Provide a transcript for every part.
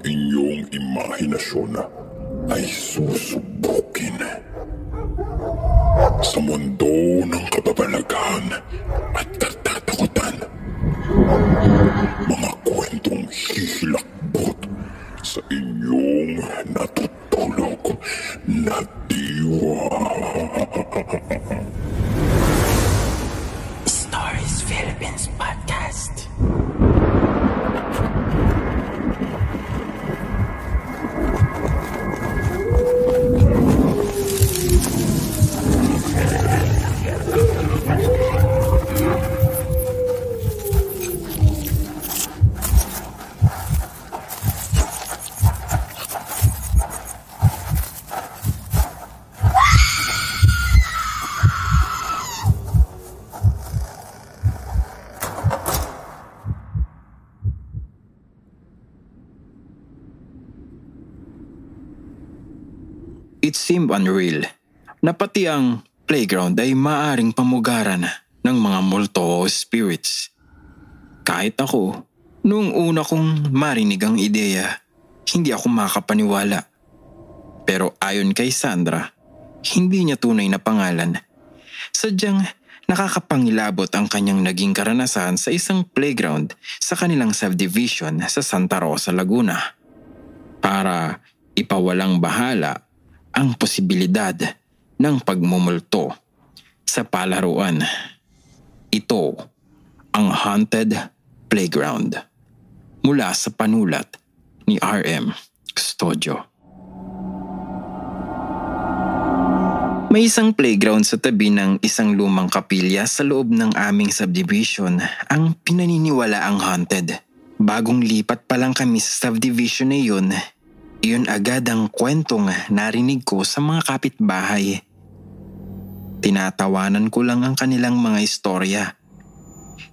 inyong imahinasyon ay susubukin. Sa mundo ng kababalaghan at katatakutan, mga kwentong hihilakbot sa inyong natutulog na diwa. Stories Philippines Podcast. It seemed unreal na pati ang playground ay maaring pamugaran ng mga multo o spirits. Kahit ako, noong una kong marinig ang ideya, hindi ako makapaniwala. Pero ayon kay Sandra, hindi niya tunay na pangalan. Sadyang nakakapangilabot ang kanyang naging karanasan sa isang playground sa kanilang subdivision sa Santa Rosa, Laguna. Para ipawalang bahala ang posibilidad ng pagmumulto sa palaruan. Ito ang Haunted Playground mula sa panulat ni R.M. Custodio. May isang playground sa tabi ng isang lumang kapilya sa loob ng aming subdivision ang pinaniniwalaang haunted. Bagong lipat pa lang kami sa subdivision na iyon agad ang kwentong narinig ko sa mga kapitbahay. Tinatawanan ko lang ang kanilang mga istorya.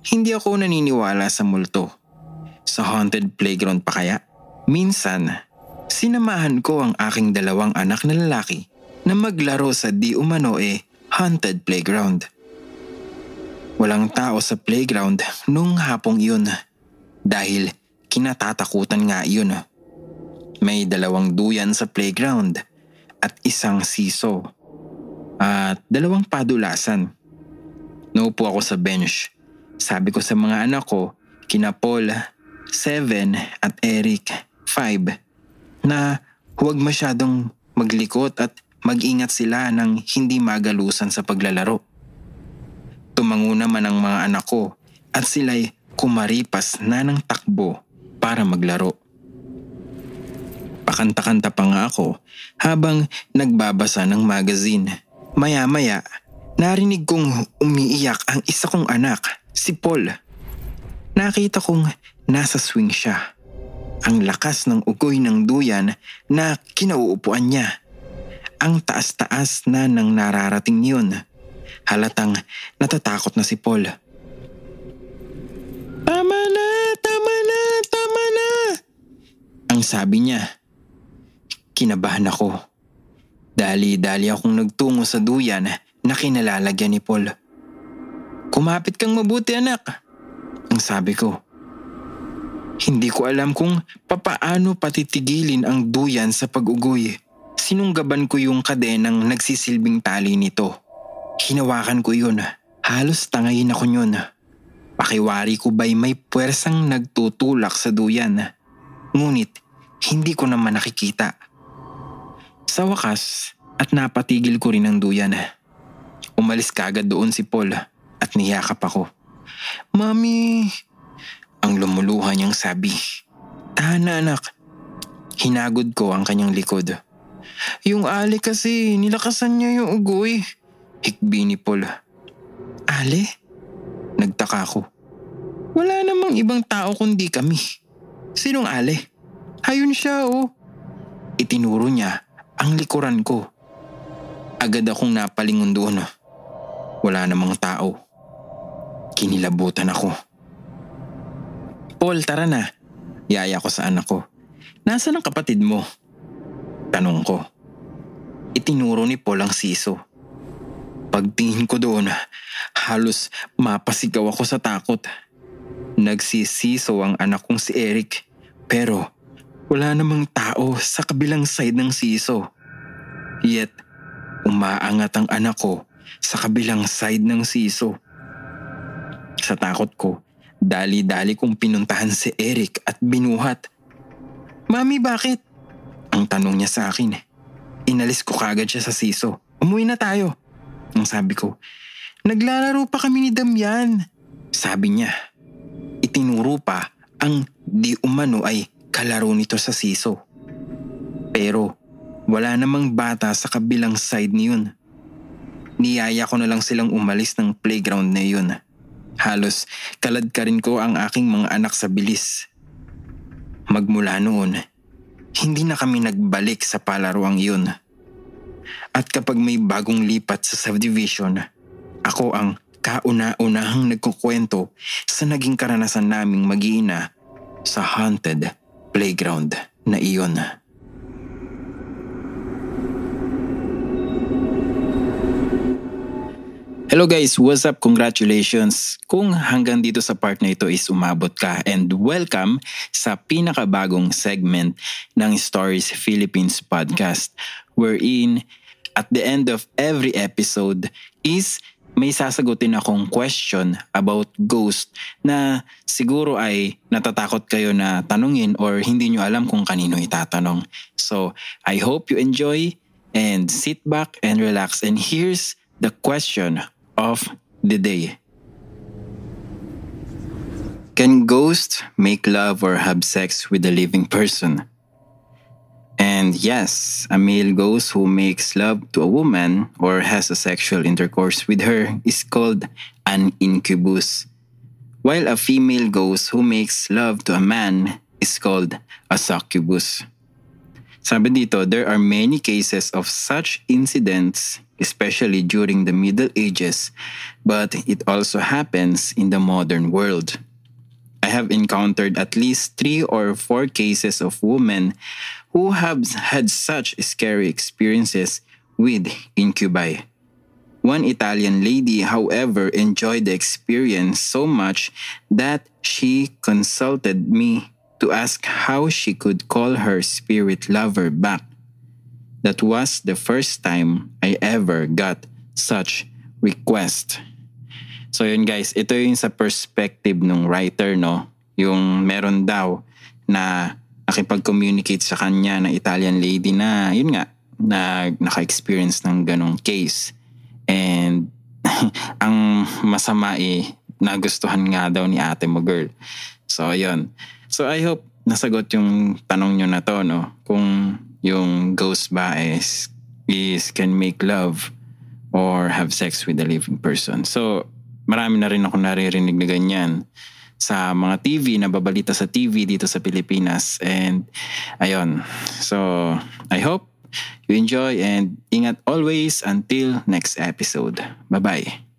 Hindi ako naniniwala sa multo. Sa haunted playground pa kaya? Minsan, sinamahan ko ang aking dalawang anak na lalaki na maglaro sa di umano haunted playground. Walang tao sa playground nung hapong iyon dahil kinatatakutan nga iyon. May 2 duyan sa playground at isang siso at 2 padulasan. Naupo ako sa bench. Sabi ko sa mga anak ko, kina Paul, 7 at Eric, 5, na huwag masyadong maglikot at mag-ingat sila nang hindi magalusan sa paglalaro. Tumango naman ang mga anak ko at sila'y kumaripas na ng takbo para maglaro. Pakanta-kanta pa nga ako habang nagbabasa ng magazine. Maya-maya, narinig kong umiiyak ang isa kong anak, si Paul. Nakita kong nasa swing siya. Ang lakas ng ugoy ng duyan na kinauupuan niya. Ang taas-taas na nang nararating niyon. Halatang natatakot na si Paul. Tama na! Tama na! Tama na! Ang sabi niya. Kinabahan ako. Dali-dali akong nagtungo sa duyan na kinalalagyan ni Paul. Kumapit kang mabuti anak, ang sabi ko. Hindi ko alam kung papaano patitigilin ang duyan sa pag-ugoy. Sinunggaban ko yung kadenang nagsisilbing tali nito. Hinawakan ko yun. Halos tangayin ako yun. Pakiwari ko ba'y may puwersang nagtutulak sa duyan. Ngunit hindi ko naman nakikita. Sa wakas at napatigil ko rin ang duyan. Umalis kagad doon si Paul at niyakap ako. Mami! Ang lumuluha niyang sabi. Tahan na anak. Hinagod ko ang kanyang likod. Yung Ali kasi nilakasan niya yung ugoy. Hikbi ni Paul. Ali? Nagtaka ko. Wala namang ibang tao kundi kami. Sinong Ali? Ayun siya Itinuro niya ang likuran ko. Agad akong napalingon doon. Wala namang tao. Kinilabutan ako. Paul, tara na. Yaya ko sa anak ko. Nasaan ang kapatid mo? Tanong ko. Itinuro ni Paul ang siso. Pagtingin ko doon, halos mapasigaw ako sa takot. Nagsisiso ang anak kong si Eric, pero wala namang tao sa kabilang side ng siso. Yet, umaangat ang anak ko sa kabilang side ng siso. Sa takot ko, dali-dali kong pinuntahan si Eric at binuhat. Mami, bakit? Ang tanong niya sa akin. Inalis ko kagad siya sa siso. Umuwi na tayo. Ang sabi ko, naglalaro pa kami ni Damian. Sabi niya, itinuro pa ang di umano ay kalaro nito sa siso. Pero wala namang bata sa kabilang side niyon. Niyaya ko na lang silang umalis ng playground na yun. Halos kaladkarin ko ang aking mga anak sa bilis. Magmula noon, hindi na kami nagbalik sa palaruang yun. At kapag may bagong lipat sa subdivision, ako ang kauna-unahang nagkukwento sa naging karanasan naming mag-iina sa haunted playground na iyon. Hello guys, what's up? Congratulations kung hanggang dito sa part na ito is umabot ka, and welcome sa pinakabagong segment ng Stories Philippines podcast, wherein at the end of every episode is may sasagutin akong question about ghost na siguro ay natatakot kayo na tanungin or hindi nyo alam kung kanino itatanong. So I hope you enjoy and sit back and relax, and here's the question of the day. Can ghosts make love or have sex with a living person? And yes, a male ghost who makes love to a woman or has a sexual intercourse with her is called an incubus, while a female ghost who makes love to a man is called a succubus. Sabi dito, there are many cases of such incidents, especially during the Middle Ages, but it also happens in the modern world. I have encountered at least 3 or 4 cases of women who have had such scary experiences with incubi. One Italian lady, however, enjoyed the experience so much that she consulted me to ask how she could call her spirit lover back. That was the first time I ever got such request. So yun guys, ito yung sa perspective ng writer, no? Yung meron daw na nakipag-communicate sa kanya na Italian lady na, yun nga, na naka-experience ng ganong case. And ang masama nagustuhan nga daw ni ate mo, girl. So yun. So I hope nasagot yung tanong nyo na to, no? Kung yung ghost ba is can make love or have sex with a living person. So marami na rin ako naririnig na ganyan sa mga TV, nababalita sa TV dito sa Pilipinas. And ayun. So I hope you enjoy and ingat always until next episode. Bye-bye.